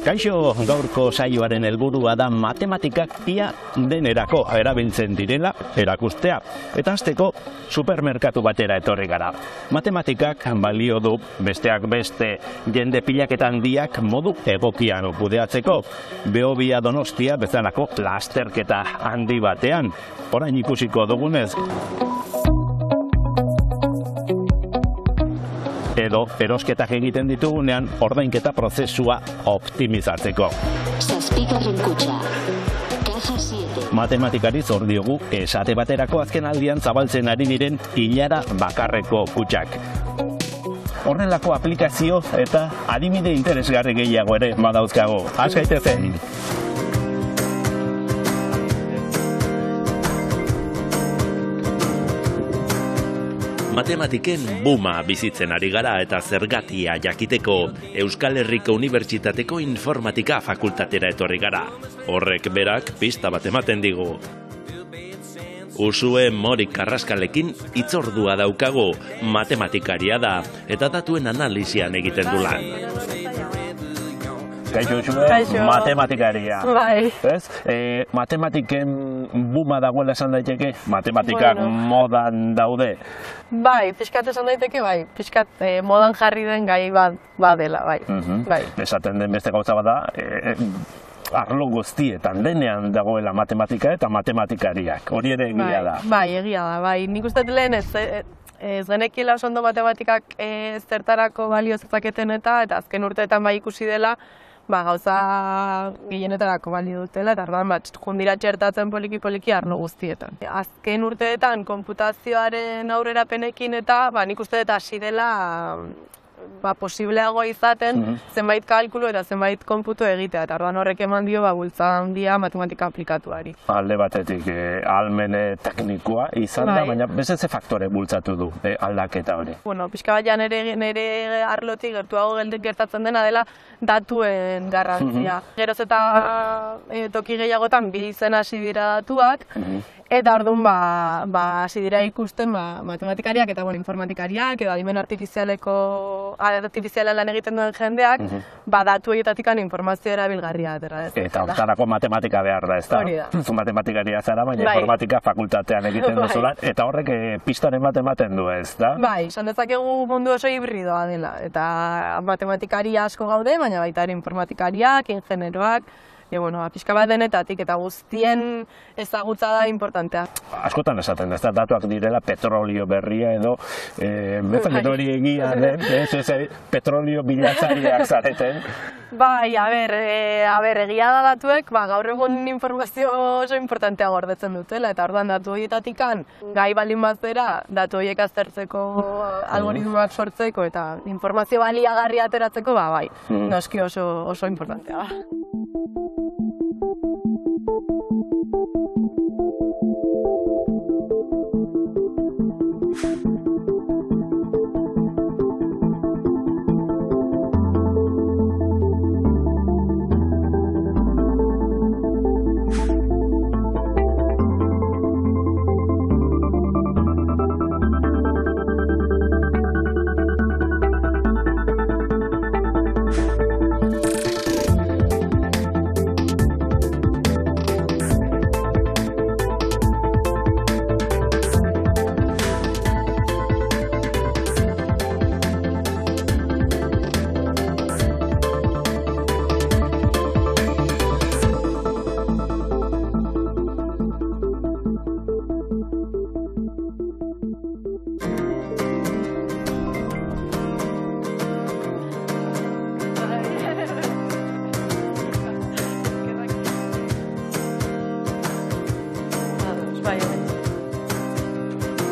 Kaixo, gaurko saioaren helburua da matematikak ia denerako erabiltzen direla erakustea. Eta hasteko supermerkatu batera etorri gara. Matematikak balio du besteak beste jende pilaketa handiak modu egokian kudeatzeko. Behobia Donostia bezalako lasterketa handi batean. Orain ikusiko dugunez. Edo erosketak egiten ditugunean ordainketa prozesua optimizatzeko. Matematikari zor diogu esate baterako azken aldian zabaltzen ari diren ilara bakarreko kutxak. Horrelako aplikazio eta adibide interesgarri gehiago ere badauzkago. Has gaitezen! Matematiken buma bizitzen ari gara eta zergatia jakiteko Euskal Herriko Unibertsitateko Informatika Fakultatera etorri gara. Horrek berak pista bat ematen digu. Usue Mori Karraskalekin hitzordua daukagu, matematikaria da eta datuen analisian egiten du lan. Kaixo, matematikaria. Bai. Matematiken buma dagoela esan daiteke, matematikak modan daude. Bai, pixkat esan daiteke, bai. Pixkat modan jarri den gai bat badela, bai. Bai. Esaten den beste gauza bat da, arlo guztietan denean dagoela matematika eta matematikariak. Hori ere egia da. Bai, egia da, bai. Nik uste lehen ez genekiela oso ondo matematikak zertarako balio zezaketen eta azken urteetan bai ikusi dela, gauza gehienetarako balio dutela, eta orduan jundira txertatzen poliki arlo guztietan. Azken urteetan konputazioaren aurrerapenekin eta nik uste dut hasi dela posibleago izaten zenbait kalkulu eta zenbait konputu egitea, eta orduan horrek eman dio bultzada handia matematika aplikatuari. Alde batetik ahalmene teknikoa izan da, baina beste ze faktore bultzatu du aldaketa hori? Pixka bat nire arlotik gertuago gertatzen dena dela datuen garrantzia. Geroz eta toki gehiagotan bizitzen hasi dira datuak, eta orduan hasi dira ikusten matematikariak eta informatikariak edo adimen artifizialean lan egiten duen jendeak datu horietatik informazio erabilgarria atera. Eta hortarako matematika behar da, ez da? Hori da. Zu matematikaria zara, baina informatika fakultatean egiten duzulan, eta horrek pistaren bat ematen du, ez da? Bai, esan dezakegu mundu oso hibridoa dela, eta matematikaria asko gaude, baina baita ere informatikariak, ingenieroak, pixka bat denetatik eta guztien ezagutza da importantea. Askotan esaten da, datuak direla petrolio berria edo hori egia den, petrolio bilatzariak zareten. Bai, egia da datuek, gaur egun informazio oso importantea gordetzen dutela, eta orduan datu horietatik gai baldin bazera, datu horiek aztertzeko algoritmoak sortzeko eta informazio baliagarria ateratzeko, bai, noski oso importantea.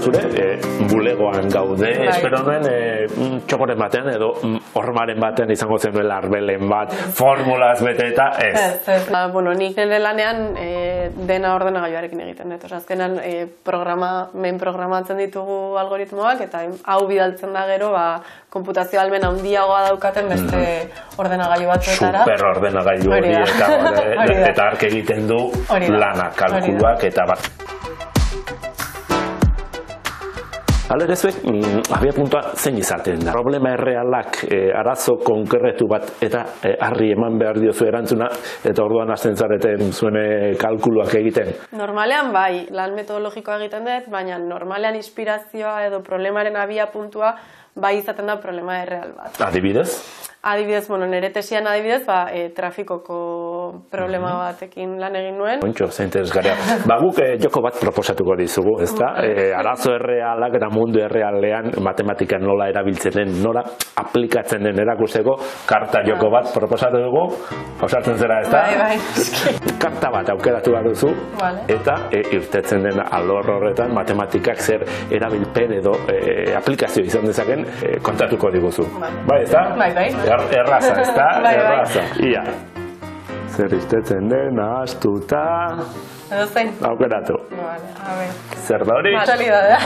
Zure, bulegoan gaude, espero nuen txokoren batean edo hormaren batean izango zenuela arbelen bat, formulaz bete eta ez. Bueno, nik nire lanean dena ordenagailuarekin egiten dut. Azkenan main programatzen ditugu algoritmoak eta hau bidaltzen da gero konputazio almen handiagoa daukaten beste ordenagailu batzuetara. Super ordenagailu hori eta ark egiten du lana, kalkuluak eta bat. Halere zuek, abia puntua zein izaten da. Problema errealak, arazo konkretu bat eta harri eman behar diozu erantzuna eta orduan hasten zareten zuen kalkuluak egiten. Normalean bai, lan metodologikoa egiten dut, baina normalean inspirazioa edo problemaren abia puntua bai izaten da problema erreal bat. Adibidez? Adibidez, nire tesian adibidez, trafikoko problema batekin lan egin nuen. Kontxo, zein interesgarria. Guk joko bat proposatuko dizugu, ezta? Arazo errealak eta mundu errealean matematika nola erabiltzen den, nola aplikatzen den erakusteko karta joko bat proposatu dugu. Osatzen zera, ezta? Bai. Karta bat aukeratu bat duzu, eta irtetzen den alor horretan matematikak zer erabilpen edo aplikazio izan dezaken kontatuko diguzu. Bai, ezta? Bai. Erraza, ezta? Erraza. Ia. Zer irtetzen den, ahaztuta... Edo zein? Aukeratu. A ver. Zer da hori?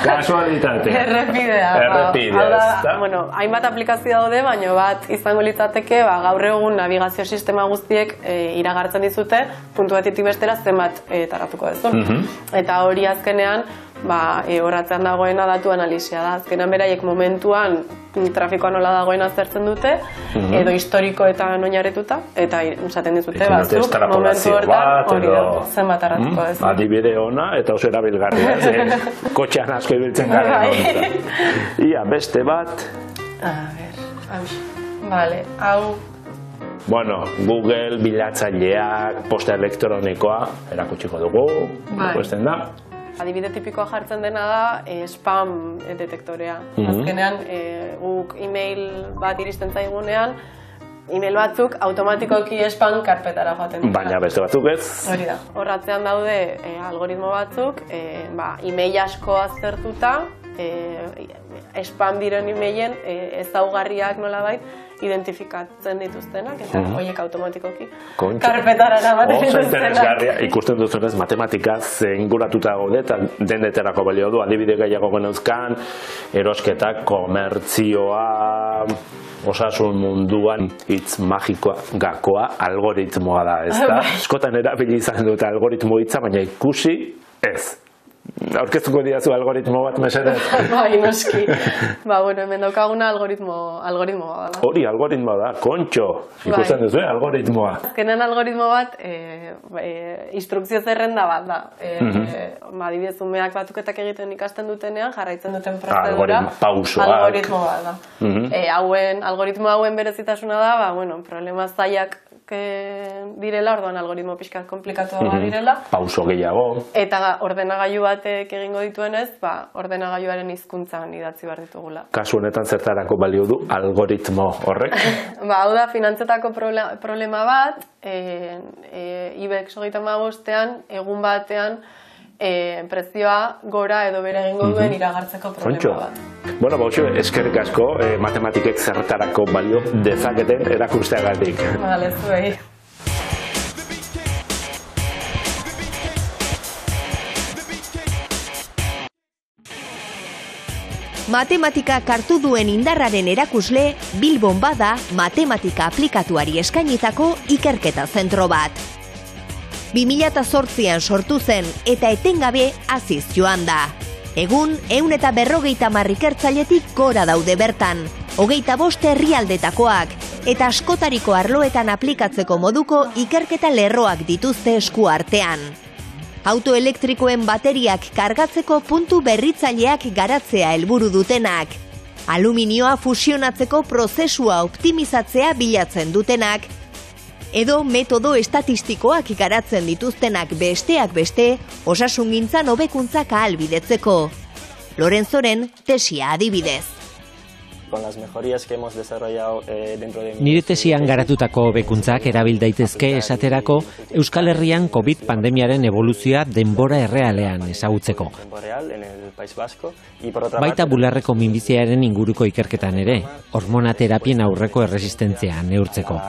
Kasualitate. Errepidea, ezta? Hainbat aplikazio daude, baina bat izango litzateke, gaur egun navigazio sistema guztiek iragartzen dizute, puntu batetik bestera zenbat taratuko duzun. Eta hori azkenean, horratzean dagoena datu analizia da. Azkenean beraiek momentuan trafikoa nola dagoen aztertzen dute, edo historikoetan oinarrituta, eta esaten dizute batzuk, momentu hortan hori da, zenbat taratuko duzun. Adibide ona eta oso erabilgarria, kotxean asko ibiltzen gara. Ia, beste bat. A ver, vale, hau... Google, bilatzaileak, posta elektronikoa, erakutsiko dugu, ikusten da. Adibide tipikoa jartzen dena da spam detektorea. Azkenean, guk e-mail bat iristen zaigunean, e-mail batzuk automatikoki spam karpetara joaten dira. Baina beste batzuk ez? Hori da. Horratzean daude algoritmo batzuk, e-mail asko aztertuta, spam diren e-mailen ezaugarriak nolabait identifikatzen dituztenak, eta horiek automatikoki karpetara eramaten dituztenak. Ikusten duzunez, matematikaz inguratuta gaude eta denetarako balio du, adibide gehiago geneuzkan, erosketak, komertzioa, osasun munduan hitz magikoa, gakoa, algoritmoa da, ezta? Eskotan erabili izan dut algoritmo hitza, baina ikusi ez. Aurkeztuko diazu algoritmo bat, mesedez? Bai, noski. Hemen daukaguna algoritmoa da. Hori, algoritmoa da, kontxo. Ikusten duzu, algoritmoa. Azkenean algoritmo bat, instrukzio zerrenda bat da. Adibidez, umeak batuketak egiten ikasten dutenean, jarraitzen duten prozedura. Algoritmo bat da. Algoritmo hauen berezitasuna da, problema zaiak direla, orduan algoritmo pixkat komplikatuagoa direla. Pauso gehiago. Eta ordenagailu batek egingo dituenez, ordenagailuaren hizkuntzan idatzi behar ditugula. Kasu honetan zertarako balio du algoritmo horrek? Hau da, finantzetako problema bat, IBEX 35ean, egun batean, prezioa gora edo bere egingo duen iragartzeko problema bat. Eskerrik asko matematikek zertarako balio dezaketen erakusteagatik. Bale, zuei. Matematikak hartu duen indarraren erakusle, Bilbon bada matematika aplikatuari eskainitako ikerketa zentro bat. 2008an sortu zen eta etengabe haziz joan da. Egun, 150 ikertzailetik gora daude bertan, 25 herrialdetakoak, eta askotariko arloetan aplikatzeko moduko ikerketa lerroak dituzte esku artean. Autoelektrikoen bateriak kargatzeko puntu berritzaileak garatzea helburu dutenak, aluminioa fusionatzeko prozesua optimizatzea bilatzen dutenak, edo metodo estatistikoak garatzen dituztenak besteak beste, osasungintzan hobekuntzak ahalbidetzeko. Lorenzoren tesia adibidez. con las mejorías que hemos desarrollado dentro de... Nire tesian garatutako hobekuntzak erabil daitezke esaterako Euskal Herrian COVID pandemiaren evoluzioa denbora errealean ezagutzeko. Baita bularreko minbiziaren inguruko ikerketan ere, hormonaterapien aurreko erresistentzia neurtzeko.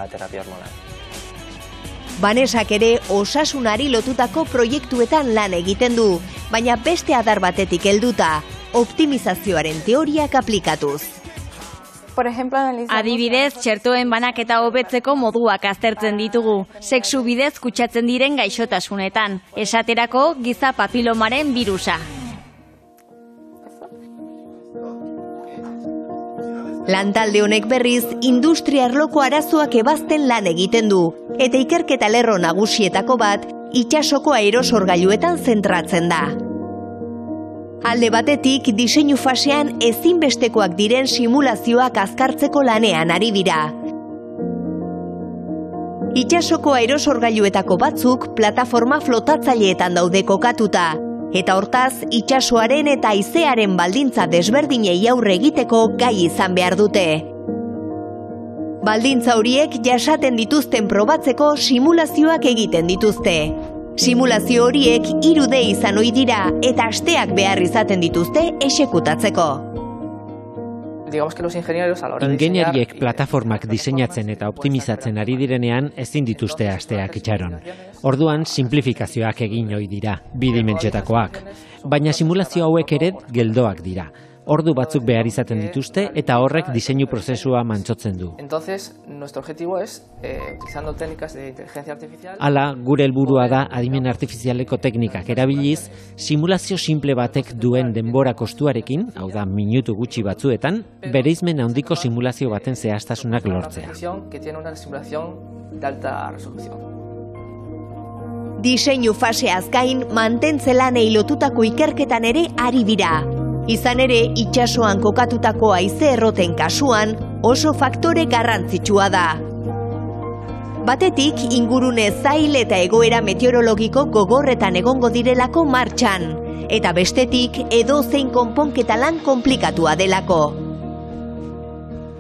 Banesak ere osasunari lotutako proiektuetan lan egiten du, baina beste adar batetik helduta, optimizazioaren teoriak aplikatuz. Adibidez, txertoen banaketa hobetzeko moduak aztertzen ditugu, sexu bidez kutsatzen diren gaixotasunetan, esaterako giza papilomaren birusa. Lantalde honek berriz, industria arloko arazoak ebazten lan egiten du, eta ikerketa lerro nagusietako bat, itsasoko aerosorgailuetan zentratzen da. Alde batetik, diseinu fasean ezinbestekoak diren simulazioak azkartzeko lanean ari dira. Itsasoko aerosorgailuetako batzuk plataforma flotatzaileetan daude kokatuta, eta hortaz, itsasoaren eta haizearen baldintza desberdinei aurre egiteko gai izan behar dute. Baldintza horiek jasaten dituzten probatzeko simulazioak egiten dituzte. Simulazio horiek 3D izan ohi dira eta asteak behar izaten dituzte exekutatzeko. Ingeniariek plataformak diseinatzen eta optimizatzen ari direnean ezin dituzte asteak itxaron. Orduan, simplifikazioak egin ohi dira, bidimentsietakoak. Baina simulazio hauek ere geldoak dira. Ordu batzuk behar izaten dituzte eta horrek diseinu prozesua mantsotzen du. Hala, gure helburua da adimen artifizialeko teknikak erabiliz, simulazio simple batek duen denbora kostuarekin, hau da minutu gutxi batzuetan, bereizmen handiko simulazio baten zehaztasunak lortzea. Diseinu faseaz gain, mantentze lanei lotutako ikerketan ere ari dira. Izan ere, itsasoan kokatutako haize erroten kasuan oso faktore garrantzitsua da. Batetik, ingurune zail eta egoera meteorologiko gogorretan egongo direlako martxan, eta bestetik, edozein konponketa lan konplikatua delako.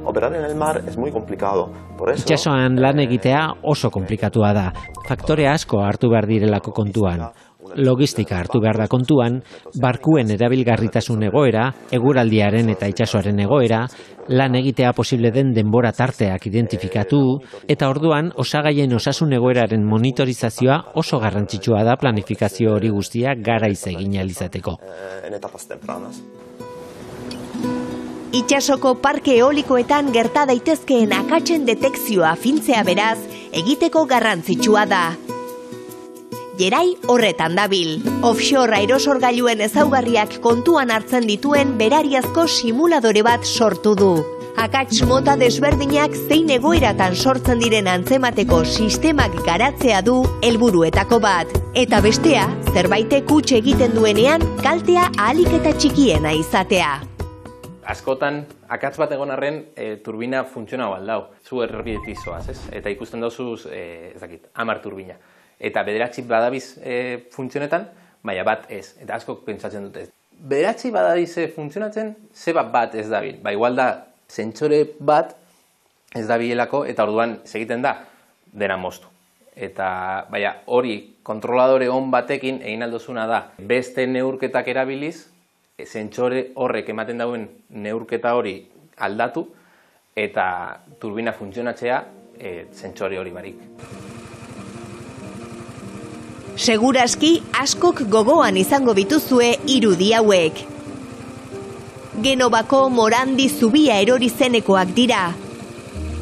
Operar en el mar es muy complicado. Itsasoan lan egitea oso konplikatua da. Faktore asko hartu behar direlako kontuan. Logistika hartu behar da kontuan, barkuen erabilgarritasun egoera, eguraldiaren eta itsasoaren egoera, lan egitea posible den denbora tarteak identifikatu, eta orduan osagaien osasun egoeraren monitorizazioa oso garrantzitsua da planifikazio hori guztia garaiz egin ahal izateko. Itsasoko parke eolikoetan gerta daitezkeen akatsen detekzioa fintzea beraz, egiteko garrantzitsua da. Jerai horretan dabil. Offshore aerosorgailuen ezaugarriak kontuan hartzen dituen berariazko simuladore bat sortu du. Akats mota desberdinak zein egoeratan sortzen diren antzemateko sistemak garatzea du helburuetako bat. Eta bestea, zerbaitek huts egiten duenean kaltea ahalik eta txikiena izatea. Askotan, akats bat egon arren, turbina funtziona baldau. Zu errepidetik zoaz, ez? Eta ikusten dauzuz, 10 turbina. Eta 9 badabiz funtzionetan, baina bat ez. Eta askok pentsatzen dute. 9 badabiz funtzionatzen, zeba bat ez dabil. Ba, igual da, zentsore bat ez dabilelako, eta orduan segiten da, dena moztu. Eta, baina, hori kontroladore on batekin egin aldozuna da. Beste neurketak erabiliz, zentsore horrek ematen dauen neurketa hori aldatu, eta turbina funtzionatzea zentsore hori barik. Seguraski askok gogoan izango bituzue irudi hauek. Genovako Morandi zubia erori zenekoak dira.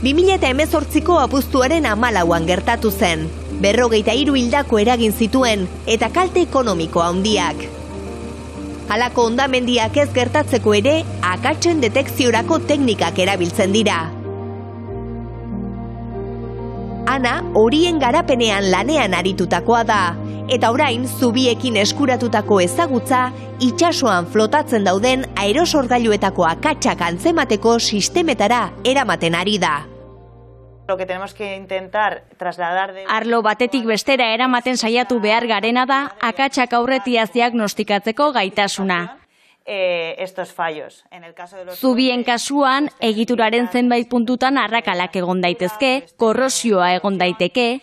2018ko abuztuaren 14an gertatu zen. 43 hildako eragin zituen eta kalte ekonomiko handiak. Halako hondamendiak ez gertatzeko ere, akatsen detekziorako teknikak erabiltzen dira. Ana horien garapenean lanean aritutakoa da, eta orain zubiekin eskuratutako ezagutza itsasoan flotatzen dauden aerosorgailuetako akatsak antzemateko sistemetara eramaten ari da. Arlo batetik bestera eramaten saiatu behar garena da akatsak aurretiaz diagnostikatzeko gaitasuna. estos fallos. Zubien kasuan, egituraren zenbait puntutan arrakalak egon daitezke, korrosioa egon daiteke,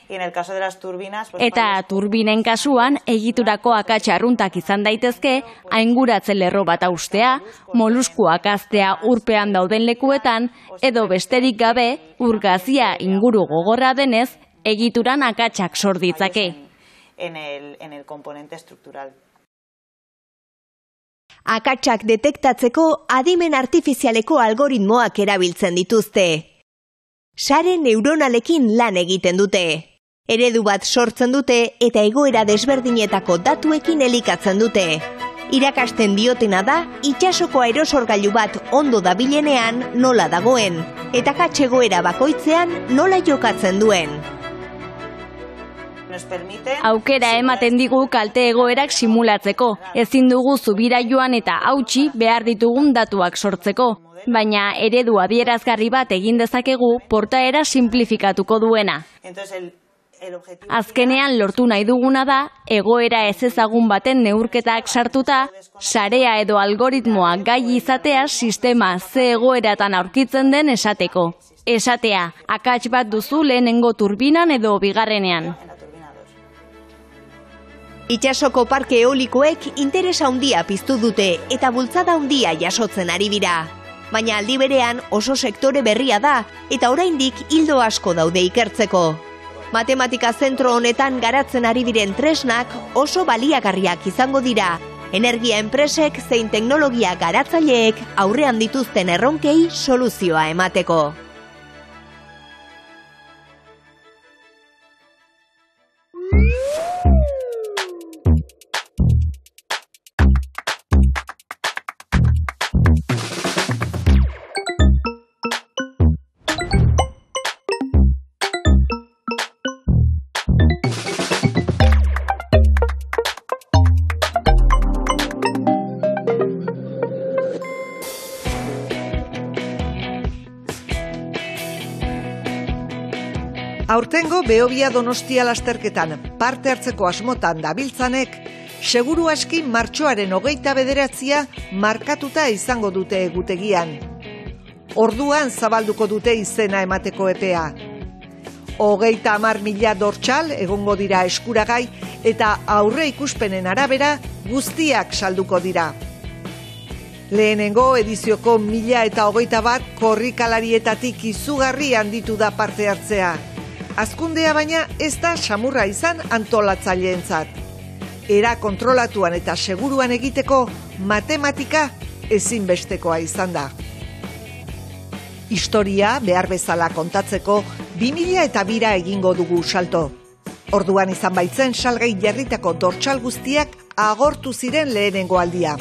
eta turbinen kasuan, egiturako akats arruntak izan daitezke, ainguratzen lerro bat haustea, moluskuak haztea urpean dauden lekuetan, edo besterik gabe, urgazia inguru gogorra denez, egituran akatsak sor ditzake. En el componente estructural. Akatsak detektatzeko adimen artifizialeko algoritmoak erabiltzen dituzte. Sare neuronalekin lan egiten dute. Eredu bat sortzen dute eta egoera desberdinetako datuekin elikatzen dute. Irakasten diotena da itsasoko aerosorgailu bat ondo dabilenean nola dagoen, eta akats egoera bakoitzean nola jokatzen duen. Aukera ematen digu kalte egoerak simulatzeko. Ezin dugu zubira joan eta hautsi behar ditugun datuak sortzeko. Baina eredu adierazgarri bat egin dezakegu portaera simplifikatuko duena. Azkenean lortu nahi duguna da, egoera ezezagun baten neurketak sartuta, sarea edo algoritmoa gai izatea sistema ze egoeratan aurkitzen den esateko. Esatea, akats bat duzu lehenengo turbinan edo bigarrenean. Itsasoko parke eolikoek interesa handia piztu dute eta bultzada handia jasotzen ari dira. Baina aldi berean oso sektore berria da eta oraindik ildo asko daude ikertzeko. Matematika zentro honetan garatzen ari diren tresnak oso baliagarriak izango dira. Energia enpresek zein teknologia garatzaileek aurrean dituzten erronkei soluzioa emateko. Aurtengo Behobia Donostia lasterketan parte hartzeko asmotan dabiltzanek, seguru aski martxoaren 29 markatuta izango dute egutegian. Orduan zabalduko dute izena emateko epea. 30.000 dortsal egongo dira eskuragai eta aurre ikuspenen arabera guztiak salduko dira. Lehenengo edizioko 1021 korrikalarietatik izugarri handitu da parte hartzea. Azkundea baina ez da samurra izan antolatzaileentzat. Era kontrolatuan eta seguruan egiteko matematika ezinbestekoa izan da. Historia behar bezala kontatzeko 2002 egingo dugu salto. Orduan izan baitzen salgai jarritako dortsal guztiak agortu ziren lehenengo aldia.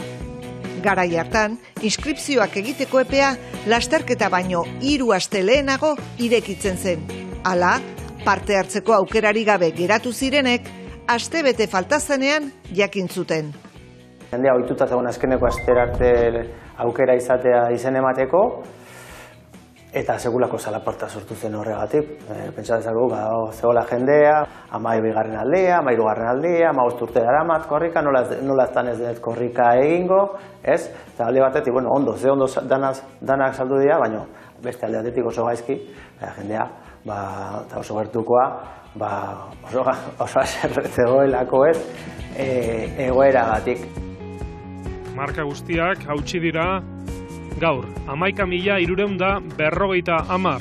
Garai hartan, inskripzioak egiteko epea lasterketa baino 3 aste lehenago irekitzen zen. Hala, parte hartzeko aukerari gabe geratu zirenek, astebete falta zenean jakin zuten. Jendea ohituta zegoen azkeneko astera arte aukera izatea izen emateko, eta segulako zalaparta sortu zen horregatik. Pentsa dezakegu, zegoela jendea, 12. aldea, 13. aldea, 15 urte daramat korrika, nola ez denet korrika egingo, ez? Eta alde batetik, ondo, ze ondo danak saldu dira, baina beste alde batetik oso gaizki, jendea, eta oso gertukoa, oso aserretzegoelako ez, egoeragatik. Marka guztiak hautsi dira gaur, 11.350.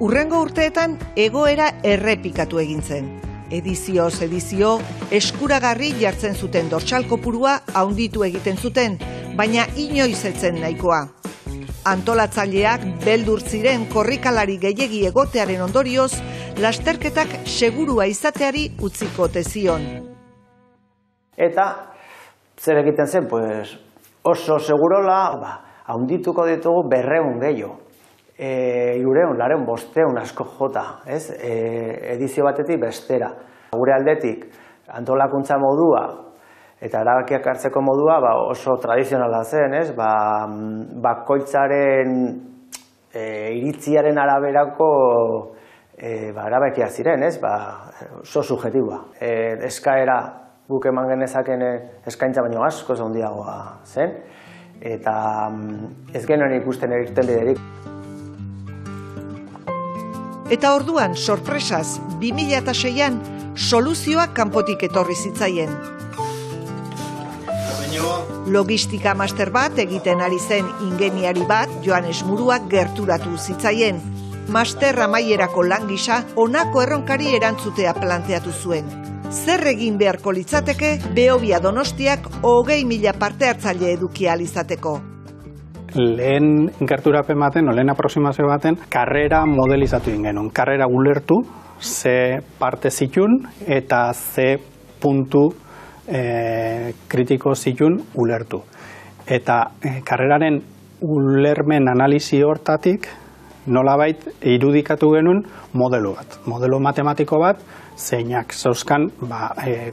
Urrengo urteetan egoera errepikatu egin zen. Edizioz edizio eskuragarri jartzen zuten dortsal kopurua handitu egiten zuten, baina inoiz ez zen nahikoa. Antolatzaileak beldur ziren korrikalari gehiegi egotearen ondorioz, lasterketak segurua izateari utziko tezion. Eta zer egiten zen, oso segurola, handituko ditugu 200 gehiago. 300, 500 asko jota, ez? Edizio batetik bestera. Gure aldetik antolakuntza modua eta erabakiak hartzeko modua oso tradizionala zen, ez? Bakoitzaren iritziaren araberako erabakiak ziren, ez? Oso subjektiboa. Eskaera guk eman genezaken eskaintza baino askoz handiagoa zen, eta ez genuen ikusten irtenbiderik. Eta orduan, sorpresaz, 2006an soluzioak kanpotik etorri zitzaien. Logistika master bat egiten ari zen ingeniari bat Joanes Muruak gerturatu zitzaien. Master amaierako lan gisa honako erronkari erantzutea planteatu zuen. Zer egin beharko litzateke Behobia Donostiak 20.000 parte hartzaile eduki ahal izateko? Lehen gerturapen baten, lehen aproximazio baten, karrera modelizatu genuen. Karrera ulertu, ze parte zitun eta ze puntu kritiko zitun ulertu. Eta karreraren ulermen analisi hortatik nolabait irudikatu genuen modelo bat. Modelo matematiko bat, zeinak zauzkan,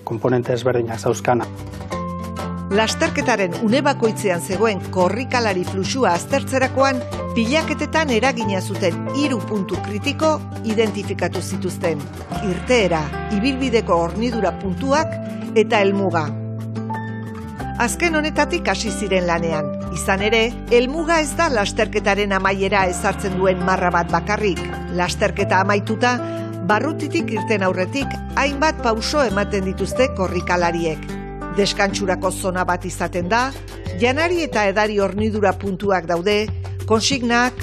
komponente ezberdinak zauzkana. Lasterketaren une bakoitzean zegoen korrikalari fluxua aztertzerakoan, pilaketetan eragina zuten 3 puntu kritiko identifikatu zituzten. Irteera, ibilbideko hornidura puntuak eta helmuga. Azken honetatik hasi ziren lanean. Izan ere, helmuga ez da lasterketaren amaiera ezartzen duen marra bat bakarrik. Lasterketa amaituta, barrutitik irten aurretik, hainbat pauso ematen dituzte korrikalariek. Deskantsurako zona bat izaten da, janari eta edari hornidura puntuak daude, konsignak.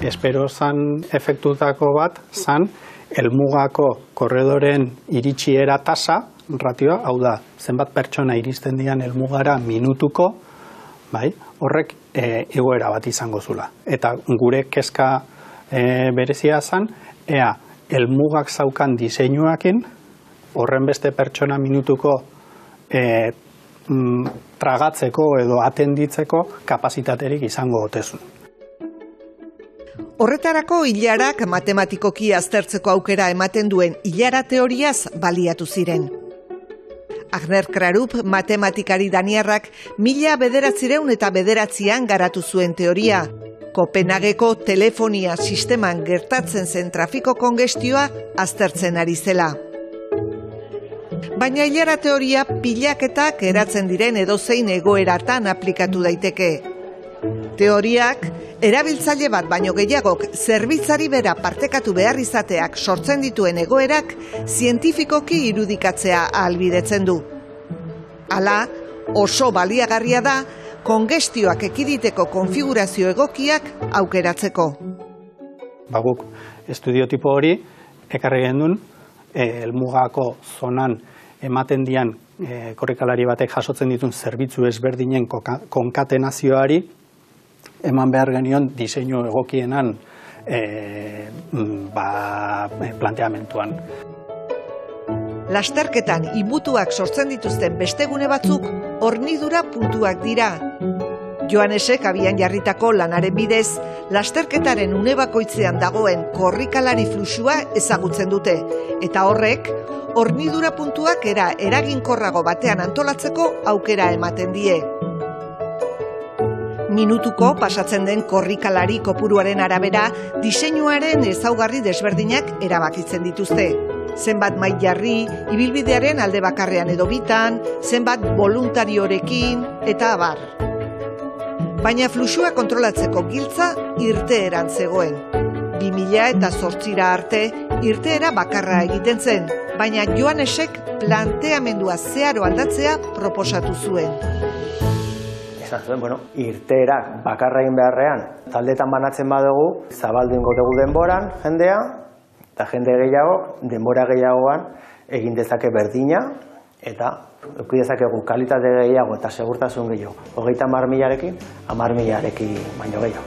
Espero zan efektutako bat, zan, helmugako korredoren iritsiera tasa, ratioa, hau da, zenbat pertsona iristen dian helmugara minutuko, horrek egoera bat izango zula. Eta gure kezka berezia zan, ea, helmugak zaukan diseinuakin, horren beste pertsona minutuko tragatzeko edo atenditzeko kapazitaterik izango otezun. Horretarako ilarak matematikoki aztertzeko aukera ematen duen ilara teoriaz baliatu ziren. Agner Krarup matematikari daniarrak 1909 garatu zuen teoria. Kopenhageko telefonia sisteman gertatzen zen trafiko kongestioa aztertzen ari zela. Baina ilara teoria pilaketak eratzen diren edozein egoeratan aplikatu daiteke. Teoriak, erabiltzaile bat baino gehiagok zerbitzari bera partekatu behar izateak sortzen dituen egoerak zientifikoki irudikatzea ahalbidetzen du. Hala, oso baliagarria da kongestioak ekiditeko konfigurazio egokiak aukeratzeko. Guk estudiotipo hori ekarri gendun helmugako zonan ematen dian korrikalari batek jasotzen dituen zerbitzu ezberdinen konkatenazioari eman behar genion diseinu egokienan planteamentuan. Lasterketan inbutuak sortzen dituzten beste gune batzuk hornidura puntuak dira. Joanesek abian jarritako lanaren bidez, lasterketaren une bakoitzean dagoen korrikalari fluxua ezagutzen dute, eta horrek, hornidura puntuak eraginkorrago batean antolatzeko aukera ematen die. Minutuko pasatzen den korrikalari kopuruaren arabera, diseinuaren ezaugarri desberdinak erabakitzen dituzte. Zenbat mait jarri, ibilbidearen alde bakarrean edo bitan, zenbat voluntariorekin, eta abar. Baina fluxua kontrolatzeko giltza irteeran zegoen. 2008 arte irteera bakarra egiten zen, baina Joanesek planteamendua zeharo aldatzea proposatu zuen. Esan zuen, irteerak bakarra egin beharrean, taldetan banatzen badugu, zabaldu ingo dugu denboran jendea, eta jende gehiago, denbora gehiagoan egin dezake berdina, eta eduki dezakegu kalitate gehiago eta segurtasun gehiago. 30.000-arekin, 10.000-arekin baino gehiago.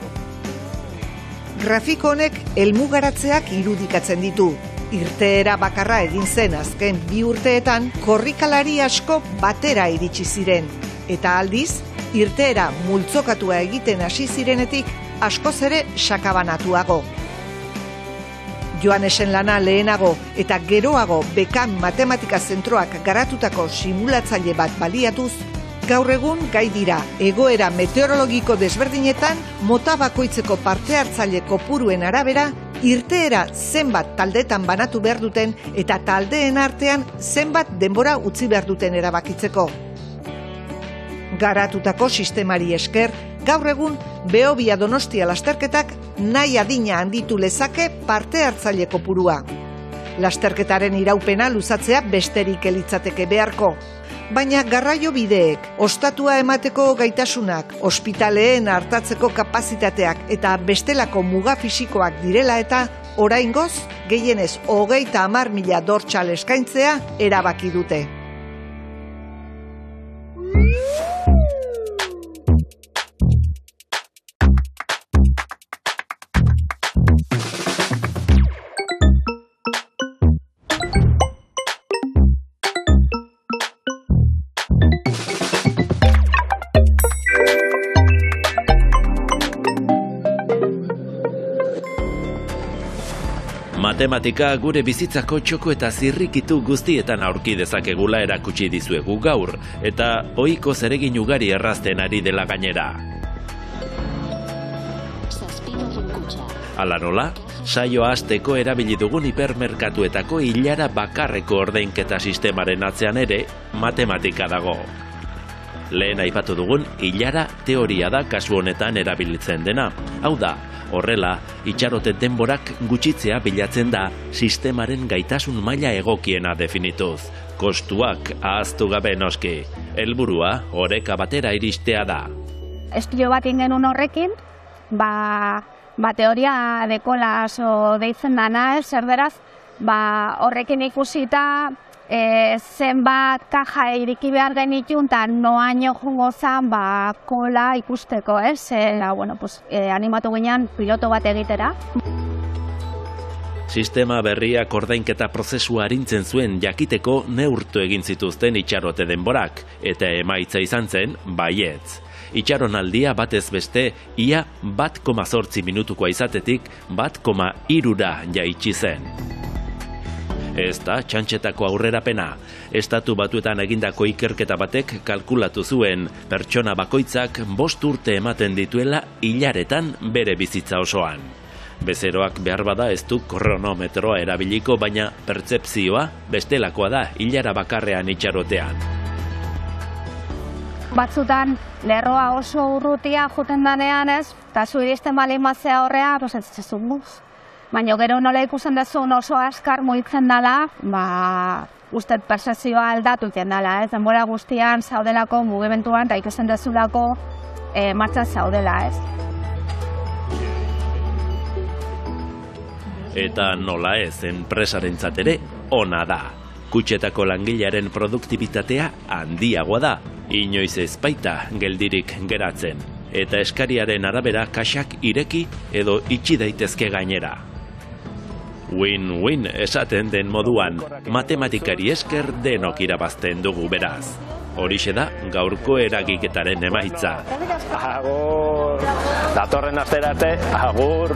Grafiko honek helmugaratzeak irudikatzen ditu. Irteera bakarra egin zen azken 2 urteetan korrikalari asko batera iritsi ziren. Eta aldiz, irteera multzokatua egiten hasi zirenetik askoz ere sakabanatuago. Joanesen lana lehenago eta geroago Bekan Matematika Zentroak garatutako simulatzaile bat baliatuz, gaur egun gai dira egoera meteorologiko desberdinetan mota bakoitzeko parte hartzaile kopuruen arabera irteera zenbat taldetan banatu behar duten eta taldeen artean zenbat denbora utzi behar duten erabakitzeko. Garatutako sistemari esker, gaur egun Behobia Donostia lasterketak nahi adina handitu lezake parte hartzaile kopurua. Lasterketaren iraupena luzatzea besterik elitzateke beharko. Baina garraio bideek, ostatua emateko gaitasunak, ospitaleen hartatzeko kapazitateak eta bestelako muga fisikoak direla eta oraingoz, gehienez 30.000 dortxal eskaintzea erabaki dute. Matematika gure bizitzako txoko eta zirrikitu guztietan aurki dezakegula erakutsi dizuegu gaur, eta ohiko zeregin ugari errazten ari dela gainera. Hala nola, saioa hasteko erabili dugun hipermerkatuetako ilara bakarreko ordainketa sistemaren atzean ere matematika dago. Lehen aipatu dugun ilara teoria da kasu honetan erabiltzen dena. Hau da, horrela, itxarote denborak gutxitzea bilatzen da sistemaren gaitasun maila egokiena definituz. Kostuak ahaztu gabe noski. Helburua oreka batera iristea da. Estudio bat ingenun horrekin, teoria de kolaso deitzen dana, erderaz, horrekin ikusita zenbat kaja iriki behar genitun eta noaino jungo zan kola ikusteko, animatu ginen piloto bat egitera. Sistema berriak ordainketa prozesua arintzen zuen jakiteko neurtu egin zituzten itxarote denborak, eta emaitza izan zen baietz. Itxaronaldia batez beste ia 1,8 minutukoa izatetik 1,3 jaitsi zen. Ez da txantxetako aurrerapena. Estatu Batuetan egindako ikerketa batek kalkulatu zuen pertsona bakoitzak 5 urte ematen dituela ilaretan bere bizitza osoan. Bezeroak behar bada ez du kronometroa erabiliko, baina pertzepzioa bestelakoa da ilara bakarrean itxarotean. Batzutan lerroa oso urrutia joten danean ez, eta zu iristen bali mazea horrea, ez zezunguz. Baina gero nola ikusten dezun oso askar mugitzen dela, ustet persezioa aldatu iten dela, ez? Denbora guztian zaudelako mugimenduan eta ikusten dezulako martxan zaudela, ez? Eta nola ez, enpresarentzat ere ona da. Kutxetako langilearen produktibitatea handiagoa da, inoiz ez baita geldirik geratzen. Eta eskariaren arabera kaxak ireki edo itxi daitezke gainera. Win-win esaten den moduan, matematikari esker denok irabazten dugu beraz. Horixe da gaurko eragiketaren emaitza. Agur! Datorren astera arte, agur!